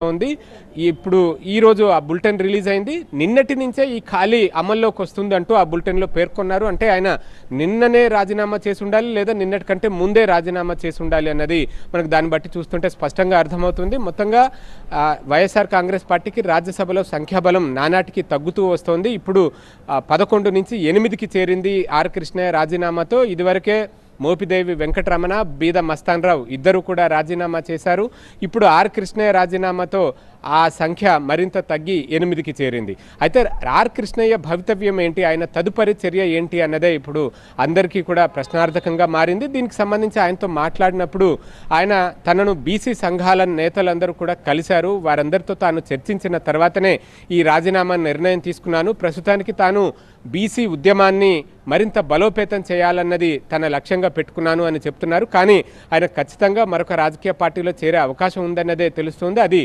ఉంది. ఇప్పుడు ఈరోజు ఆ బులెటిన్ రిలీజ్ అయింది. నిన్నటి నుంచే ఈ ఖాళీ అమల్లోకి వస్తుందంటూ ఆ బులెటిన్లో పేర్కొన్నారు. అంటే ఆయన నిన్ననే రాజీనామా చేసి ఉండాలి, లేదా నిన్నటి కంటే ముందే రాజీనామా చేసి ఉండాలి అన్నది మనకు దాన్ని బట్టి చూస్తుంటే స్పష్టంగా అర్థమవుతుంది. మొత్తంగా వైఎస్ఆర్ కాంగ్రెస్ పార్టీకి రాజ్యసభలో సంఖ్యాబలం నానాటికి తగ్గుతూ వస్తోంది. ఇప్పుడు 11 నుంచి 8కి చేరింది ఆర్ కృష్ణయ్య రాజీనామాతో. ఇదివరకే మోపిదేవి వెంకటరమణ, బీద మస్తాన్రావు ఇద్దరు కూడా రాజీనామా చేశారు. ఇప్పుడు ఆర్ కృష్ణయ్య రాజీనామాతో ఆ సంఖ్య మరింత తగ్గి 8కి చేరింది. అయితే ఆర్ కృష్ణయ్య భవితవ్యం ఏంటి, ఆయన తదుపరి చర్య ఏంటి అన్నదే ఇప్పుడు అందరికీ కూడా ప్రశ్నార్థకంగా మారింది. దీనికి సంబంధించి ఆయనతో మాట్లాడినప్పుడు ఆయన తనను బీసీ సంఘాల నేతలందరూ కూడా కలిశారు. వారందరితో తాను చర్చించిన తర్వాతనే ఈ రాజీనామా నిర్ణయం తీసుకున్నాను. ప్రస్తుతానికి తాను బీసీ ఉద్యమాన్ని మరింత బలోపేతం చేయాలన్నది తన లక్ష్యంగా పెట్టుకున్నాను అని చెప్తున్నారు. కానీ ఆయన ఖచ్చితంగా మరొక రాజకీయ పార్టీలో చేరే అవకాశం ఉందన్నదే తెలుస్తుంది. అది